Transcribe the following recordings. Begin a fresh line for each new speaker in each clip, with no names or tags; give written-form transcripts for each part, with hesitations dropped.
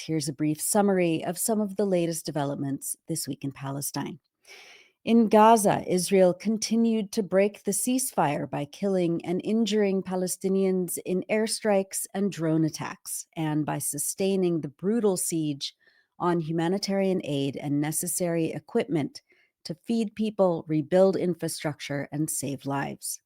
Here's a brief summary of some of the latest developments this week in Palestine. In Gaza, Israel continued to break the ceasefire by killing and injuring Palestinians in airstrikes and drone attacks, and by sustaining the brutal siege on humanitarian aid and necessary equipment to feed people, rebuild infrastructure, and save lives.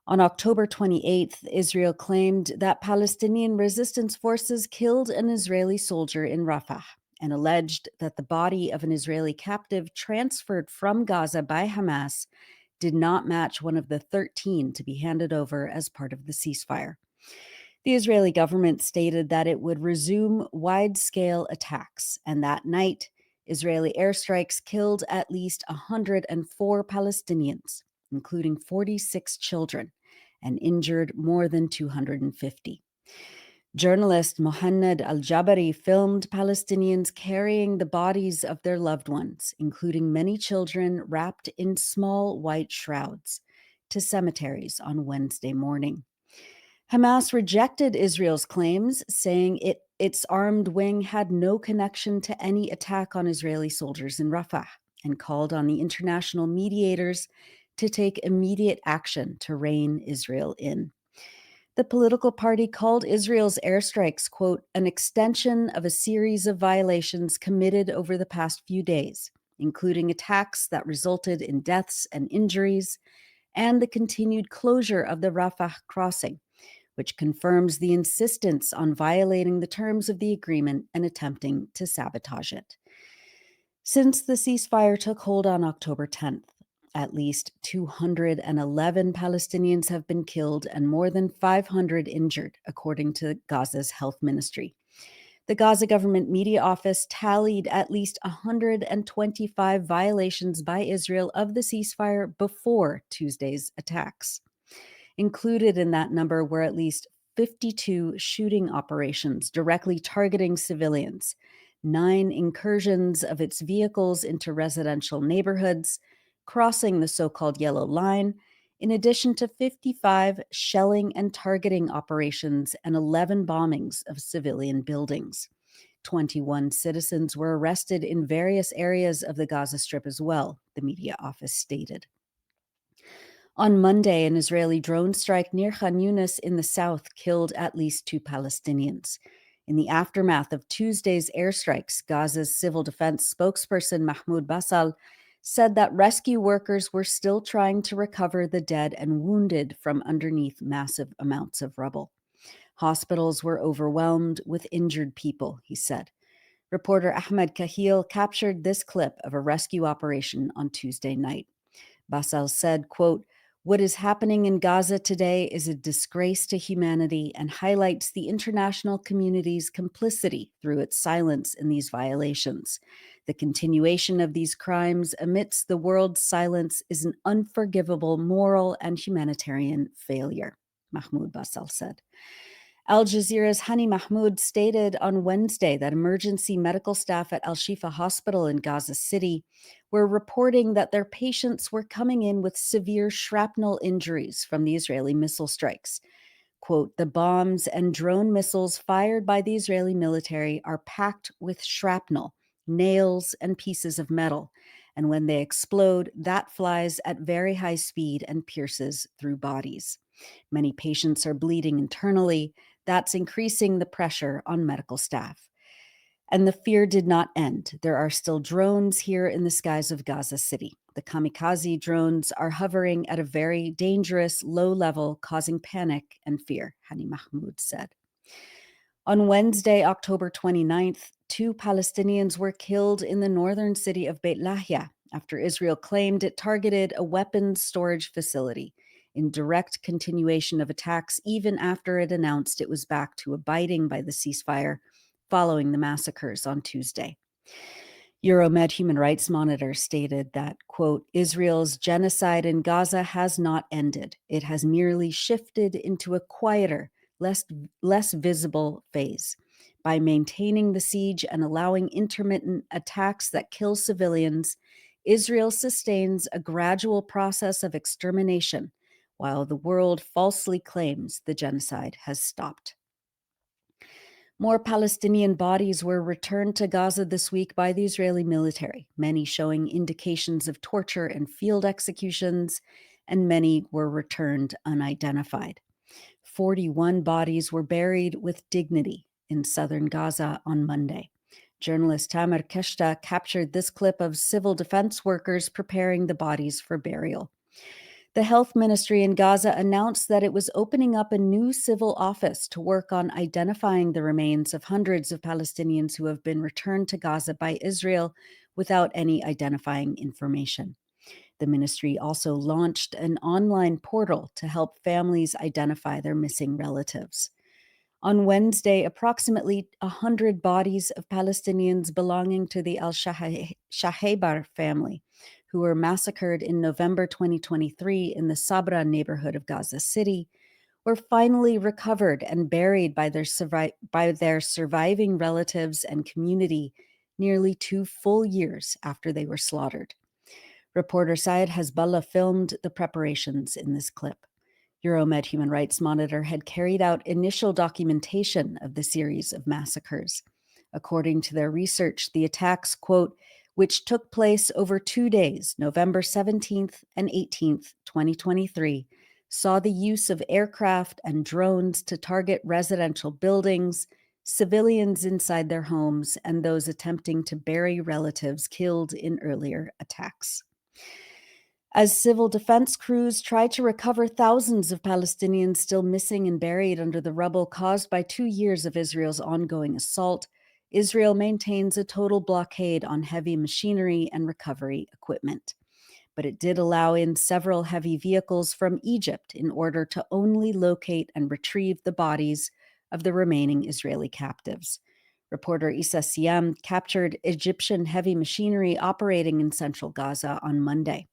On October 28th, Israel claimed that Palestinian resistance forces killed an Israeli soldier in Rafah and alleged that the body of an Israeli captive transferred from Gaza by Hamas did not match one of the 13 to be handed over as part of the ceasefire. The Israeli government stated that it would resume wide-scale attacks, and that night, Israeli airstrikes killed at least 104 Palestinians, including 46 children, and injured more than 250. Journalist Mohanad al-Jabari filmed Palestinians carrying the bodies of their loved ones, including many children wrapped in small white shrouds, to cemeteries on Wednesday morning. Hamas rejected Israel's claims, saying its armed wing had no connection to any attack on Israeli soldiers in Rafah, and called on the international mediators to take immediate action to rein Israel in. The political party called Israel's airstrikes, quote, an extension of a series of violations committed over the past few days, including attacks that resulted in deaths and injuries, and the continued closure of the Rafah crossing, which confirms the insistence on violating the terms of the agreement and attempting to sabotage it. Since the ceasefire took hold on October 10th, at least 211 Palestinians have been killed and more than 500 injured, according to Gaza's health ministry. The Gaza government media office tallied at least 125 violations by Israel of the ceasefire before Tuesday's attacks. Included in that number were at least 52 shooting operations directly targeting civilians, 9 incursions of its vehicles into residential neighborhoods, crossing the so-called yellow line, in addition to 55 shelling and targeting operations and 11 bombings of civilian buildings. 21 citizens were arrested in various areas of the Gaza Strip as well, the media office stated. On Monday, an Israeli drone strike near Khan Yunis in the south killed at least 2 Palestinians. In the aftermath of Tuesday's airstrikes, Gaza's civil defense spokesperson Mahmoud Basal said that rescue workers were still trying to recover the dead and wounded from underneath massive amounts of rubble. Hospitals were overwhelmed with injured people, he said. Reporter 𝐓𝐡𝐞 𝐄𝐥𝐿 captured this clip of a rescue operation on Tuesday night. Basal said, quote, what is happening in Gaza today is a disgrace to humanity and highlights the international community's complicity through its silence in these violations. The continuation of these crimes amidst the world's silence is an unforgivable moral and humanitarian failure, Mahmoud Basal said. Al Jazeera's Hani Mahmoud stated on Wednesday that emergency medical staff at Al-Shifa Hospital in Gaza City were reporting that their patients were coming in with severe shrapnel injuries from the Israeli missile strikes. Quote, the bombs and drone missiles fired by the Israeli military are packed with shrapnel, nails, and pieces of metal. And when they explode, that flies at very high speed and pierces through bodies. Many patients are bleeding internally. That's increasing the pressure on medical staff. And the fear did not end. There are still drones here in the skies of Gaza City. The kamikaze drones are hovering at a very dangerous low level, causing panic and fear, Hani Mahmoud said. On Wednesday, October 29th, 2 Palestinians were killed in the northern city of Beit Lahia after Israel claimed it targeted a weapons storage facility, in direct continuation of attacks even after it announced it was back to abiding by the ceasefire following the massacres on Tuesday. Euromed Human Rights Monitor stated that, quote, Israel's genocide in Gaza has not ended. It has merely shifted into a quieter, less visible phase. By maintaining the siege and allowing intermittent attacks that kill civilians, Israel sustains a gradual process of extermination, while the world falsely claims the genocide has stopped. More Palestinian bodies were returned to Gaza this week by the Israeli military, many showing indications of torture and field executions, and many were returned unidentified. 41 bodies were buried with dignity in southern Gaza on Monday. Journalist Tamer Keshta captured this clip of civil defense workers preparing the bodies for burial. The health ministry in Gaza announced that it was opening up a new civil office to work on identifying the remains of hundreds of Palestinians who have been returned to Gaza by Israel without any identifying information. The ministry also launched an online portal to help families identify their missing relatives. On Wednesday, approximately 100 bodies of Palestinians belonging to the al-Shaheibar family, who were massacred in November 2023 in the Sabra neighborhood of Gaza City, were finally recovered and buried by their surviving relatives and community nearly 2 full years after they were slaughtered. Reporter Syed Hezbollah filmed the preparations in this clip. Euromed Human Rights Monitor had carried out initial documentation of the series of massacres. According to their research, the attacks, quote, which took place over 2 days, November 17th and 18th, 2023, saw the use of aircraft and drones to target residential buildings, civilians inside their homes, and those attempting to bury relatives killed in earlier attacks. As civil defense crews try to recover thousands of Palestinians still missing and buried under the rubble caused by 2 years of Israel's ongoing assault, Israel maintains a total blockade on heavy machinery and recovery equipment. But it did allow in several heavy vehicles from Egypt in order to only locate and retrieve the bodies of the remaining Israeli captives. Reporter Issa Siam captured Egyptian heavy machinery operating in central Gaza on Monday.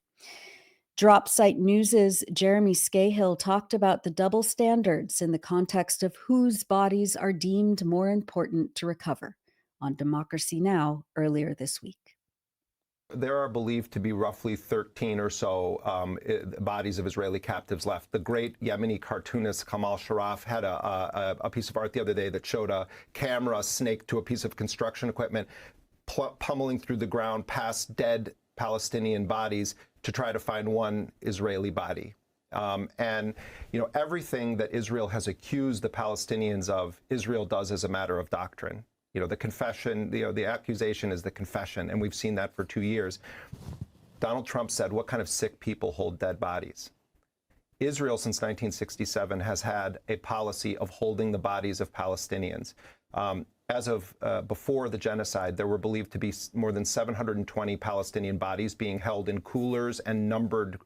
Drop Site News' Jeremy Scahill talked about the double standards in the context of whose bodies are deemed more important to recover on Democracy Now! Earlier this week.
There are believed to be roughly 13 or so bodies of Israeli captives left. The great Yemeni cartoonist Kamal Sharaf had a piece of art the other day that showed a camera snaked to a piece of construction equipment, pummeling through the ground past dead Palestinian bodies to try to find one Israeli body. And, everything that Israel has accused the Palestinians of, Israel does as a matter of doctrine. The confession, the accusation is the confession, and we've seen that for 2 years. Donald Trump said, what kind of sick people hold dead bodies? Israel, since 1967, has had a policy of holding the bodies of Palestinians. As of before the genocide, there were believed to be more than 720 Palestinian bodies being held in coolers and numbered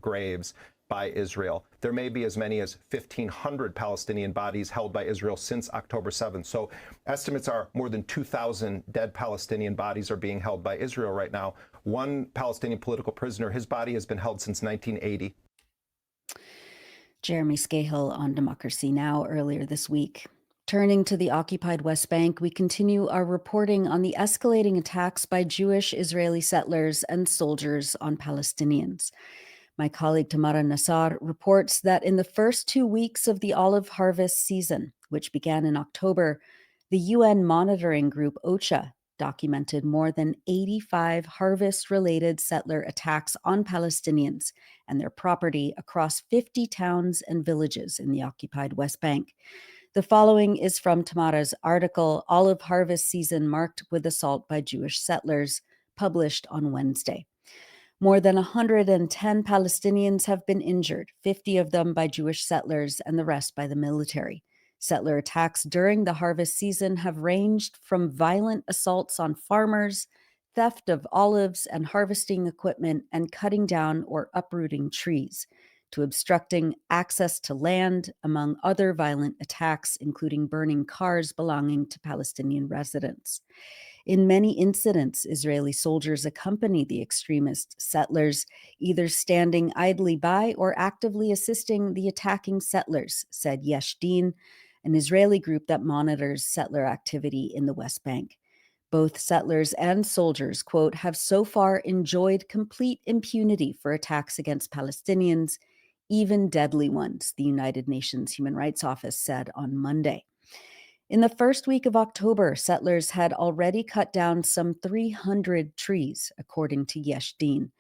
graves by Israel. There may be as many as 1,500 Palestinian bodies held by Israel since October 7th. So estimates are more than 2,000 dead Palestinian bodies are being held by Israel right now. One Palestinian political prisoner, his body has been held since 1980.
Jeremy Scahill on Democracy Now! Earlier this week. Turning to the occupied West Bank, we continue our reporting on the escalating attacks by Jewish Israeli settlers and soldiers on Palestinians. My colleague Tamara Nassar reports that in the first 2 weeks of the olive harvest season, which began in October, the UN monitoring group 𝐓𝐡𝐞 documented more than 85 harvest-related settler attacks on Palestinians and their property across 50 towns and villages in the occupied West Bank. The following is from Tamara's article, Olive Harvest Season Marked with Assault by Jewish Settlers, published on Wednesday. More than 110 Palestinians have been injured, 50 of them by Jewish settlers and the rest by the military. Settler attacks during the harvest season have ranged from violent assaults on farmers, theft of olives and harvesting equipment, and cutting down or uprooting trees, to obstructing access to land, among other violent attacks, including burning cars belonging to Palestinian residents. In many incidents, Israeli soldiers accompany the extremist settlers, either standing idly by or actively assisting the attacking settlers, said Yesh Din, an Israeli group that monitors settler activity in the West Bank. Both settlers and soldiers, quote, have so far enjoyed complete impunity for attacks against Palestinians, even deadly ones, the United Nations Human Rights Office said on Monday. In the first week of October, settlers had already cut down some 300 trees, according to Yesh Din.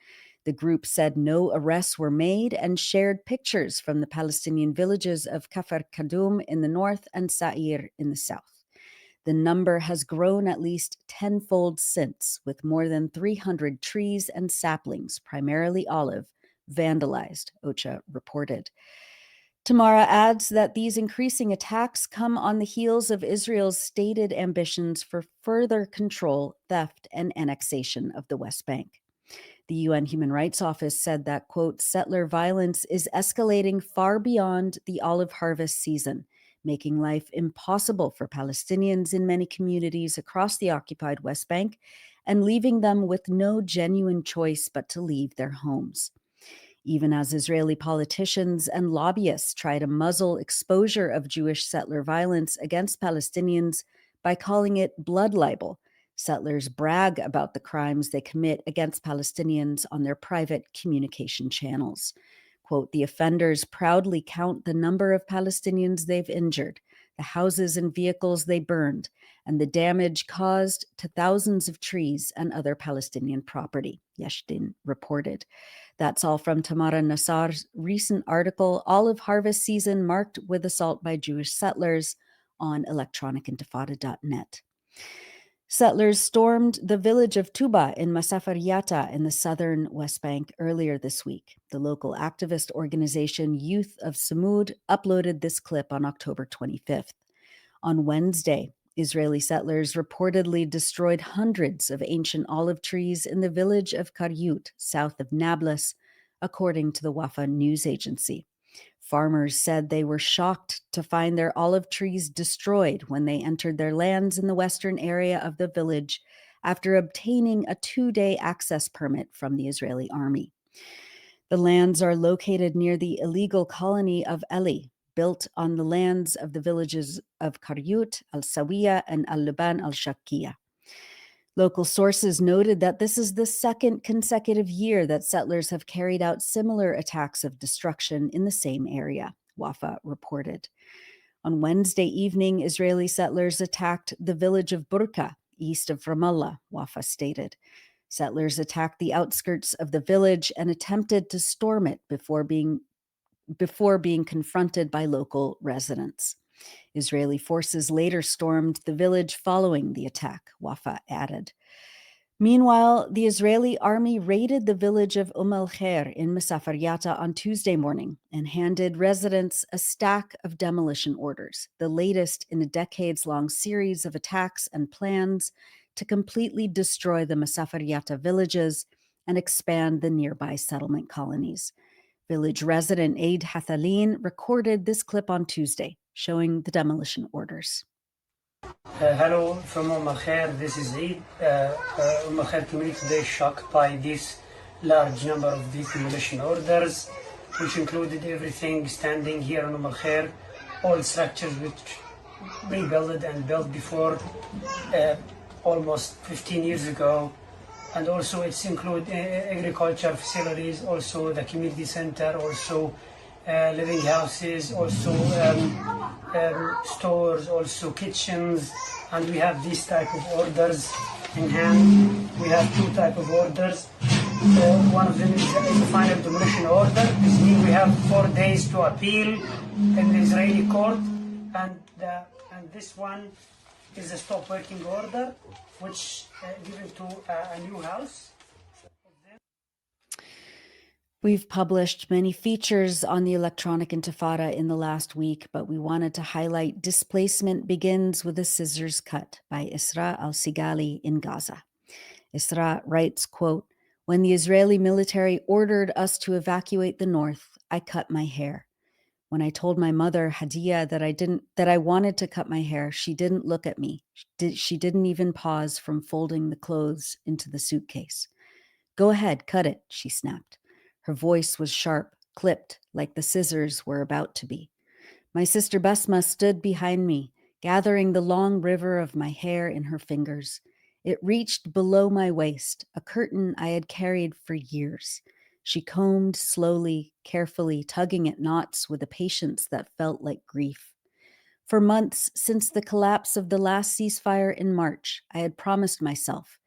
The group said no arrests were made and shared pictures from the Palestinian villages of Kafr Kadum in the north and Sa'ir in the south. The number has grown at least tenfold since, with more than 300 trees and saplings, primarily olive, vandalized, OCHA reported. Tamara adds that these increasing attacks come on the heels of Israel's stated ambitions for further control, theft, and annexation of the West Bank. The UN Human Rights Office said that, quote, settler violence is escalating far beyond the olive harvest season, making life impossible for Palestinians in many communities across the occupied West Bank and leaving them with no genuine choice but to leave their homes. Even as Israeli politicians and lobbyists try to muzzle exposure of Jewish settler violence against Palestinians by calling it blood libel, settlers brag about the crimes they commit against Palestinians on their private communication channels. Quote, the offenders proudly count the number of Palestinians they've injured, the houses and vehicles they burned, and the damage caused to thousands of trees and other Palestinian property, Yesh Din reported. That's all from Tamara Nassar's recent article, Olive Harvest Season Marked with Assault by Jewish Settlers, on electronicintifada.net. Settlers stormed the village of Tuba in Masafer in the southern West Bank earlier this week. The local activist organization Youth of Samud uploaded this clip on October 25th. On Wednesday, Israeli settlers reportedly destroyed hundreds of ancient olive trees in the village of 𝐓𝐡𝐞, south of Nablus, according to the Wafa news agency. Farmers said they were shocked to find their olive trees destroyed when they entered their lands in the western area of the village after obtaining a 2-day access permit from the Israeli army. The lands are located near the illegal colony of Eli, built on the lands of the villages of 𝐓𝐴, Al-Sawiya, and Al-Luban al-Shakkiya. Local sources noted that this is the second consecutive year that settlers have carried out similar attacks of destruction in the same area, Wafa reported. On Wednesday evening, Israeli settlers attacked the village of Burqa, east of Ramallah, Wafa stated. Settlers attacked the outskirts of the village and attempted to storm it before being confronted by local residents. Israeli forces later stormed the village following the attack, Wafa added. Meanwhile, the Israeli army raided the village of 𝐓𝐡𝐞 in Masafer on Tuesday morning and handed residents a stack of demolition orders, the latest in a decades-long series of attacks and plans to completely destroy the Masafer villages and expand the nearby settlement colonies. Village resident Eid Hathalin recorded this clip on Tuesday, showing the demolition orders.
Hello from 𝐓𝐡𝐞, this is Eid. 𝐓𝐡𝐞 community today shocked by this large number of these demolition orders, which included everything standing here on 𝐓𝐴, all structures which rebuilt and built before almost 15 years ago. And also it's include agriculture facilities, also the community center, also living houses, also stores, also kitchens. And we have these type of orders in hand. We have two type of orders. One of them is the final demolition order. This means we have 4 days to appeal in the Israeli court. And this one is a stop working order, which given to a new house.
We've published many features on the Electronic Intifada in the last week, but we wanted to highlight Displacement Begins with a Scissors Cut by Isra al-Sigali in Gaza. Isra writes, quote, when the Israeli military ordered us to evacuate the north, I cut my hair. When I told my mother, Hadiya, that I wanted to cut my hair, she didn't look at me. She didn't even pause from folding the clothes into the suitcase. Go ahead, cut it, she snapped. Her voice was sharp, clipped, like the scissors were about to be. My sister Basma stood behind me, gathering the long river of my hair in her fingers. It reached below my waist, a curtain I had carried for years. She combed slowly, carefully, tugging at knots with a patience that felt like grief. For months since the collapse of the last ceasefire in March, I had promised myself,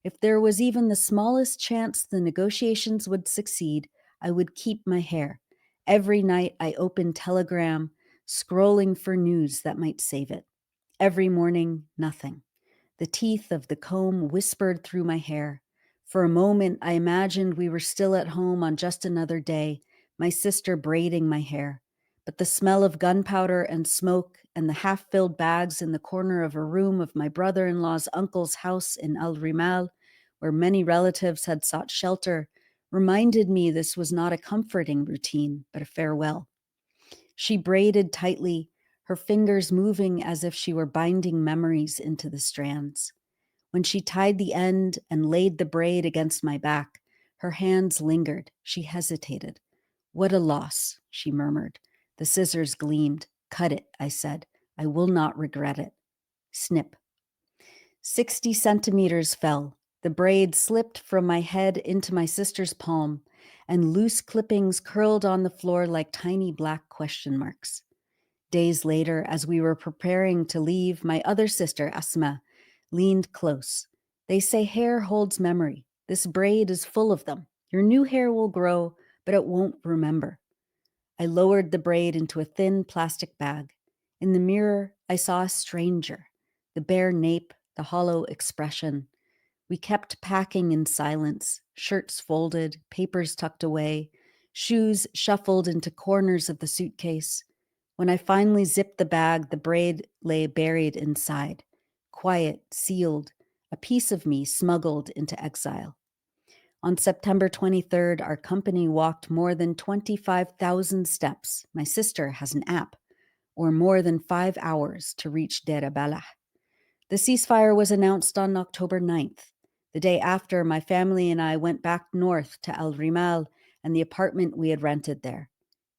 if there was even the smallest chance the negotiations would succeed, I would keep my hair. Every night I opened Telegram, scrolling for news that might save it. Every morning, nothing. The teeth of the comb whispered through my hair. For a moment, I imagined we were still at home on just another day, my sister braiding my hair. But the smell of gunpowder and smoke and the half-filled bags in the corner of a room of my brother-in-law's uncle's house in Al-Rimal, where many relatives had sought shelter, reminded me this was not a comforting routine, but a farewell. She braided tightly, her fingers moving as if she were binding memories into the strands. When she tied the end and laid the braid against my back, her hands lingered. She hesitated. "What a loss," she murmured. The scissors gleamed. "Cut it," I said. "I will not regret it." Snip. 60 centimeters fell. The braid slipped from my head into my sister's palm, and loose clippings curled on the floor like tiny black question marks. Days later, as we were preparing to leave, my other sister, Asma, leaned close. "They say hair holds memory. This braid is full of them. Your new hair will grow, but it won't remember." I lowered the braid into a thin plastic bag. In the mirror, I saw a stranger, the bare nape, the hollow expression. We kept packing in silence, shirts folded, papers tucked away, shoes shuffled into corners of the suitcase. When I finally zipped the bag, the braid lay buried inside, quiet, sealed, a piece of me smuggled into exile. On September 23rd, our company walked more than 25,000 steps. My sister has an app, or more than 5 hours to reach Deir Balah. The ceasefire was announced on October 9th. The day after, my family and I went back north to Al Rimal and the apartment we had rented there.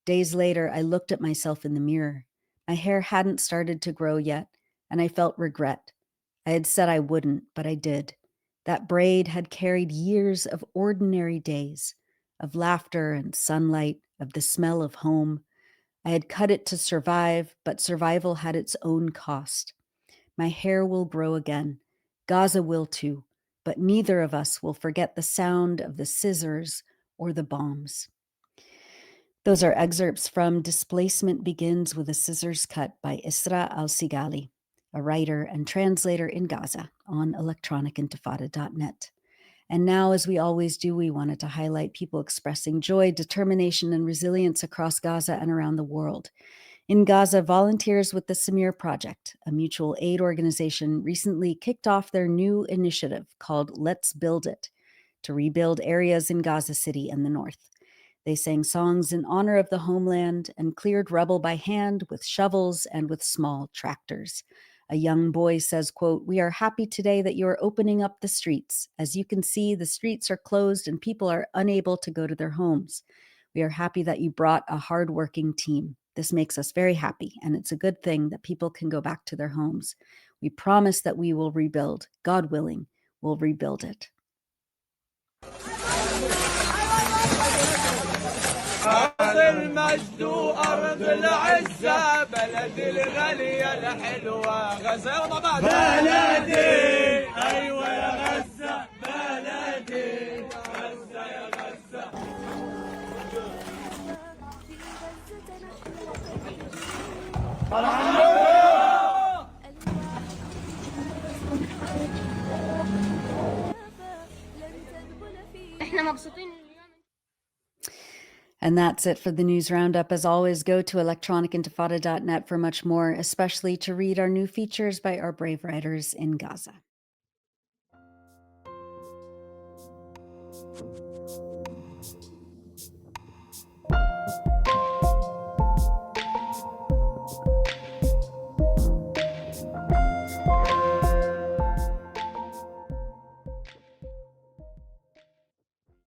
Days later, I looked at myself in the mirror. My hair hadn't started to grow yet, and I felt regret. I had said I wouldn't, but I did. That braid had carried years of ordinary days, of laughter and sunlight, of the smell of home. I had cut it to survive, but survival had its own cost. My hair will grow again. Gaza will too, but neither of us will forget the sound of the scissors or the bombs. Those are excerpts from Displacement Begins with a Scissors Cut by Isra al-Sigali, a writer and translator in Gaza, on electronicintifada.net. And now, as we always do, we wanted to highlight people expressing joy, determination, and resilience across Gaza and around the world. In Gaza, volunteers with the Samir Project, a mutual aid organization, recently kicked off their new initiative called Let's Build It, to rebuild areas in Gaza City and the north. They sang songs in honor of the homeland and cleared rubble by hand with shovels and with small tractors. A young boy says, quote, "We are happy today that you are opening up the streets. As you can see, the streets are closed and people are unable to go to their homes. We are happy that you brought a hardworking team. This makes us very happy, and it's a good thing that people can go back to their homes. We promise that we will rebuild. God willing, we'll rebuild it."
أرض المجد وأرض العزة بلدي الغالية الحلوة غزة ومع بعض بلدي أيوة يا غزة بلدي غزة يا غزة.
احنا مبسوطين.
And that's it for the news roundup. As always, go to electronicintifada.net for much more, especially to read our new features by our brave writers in Gaza.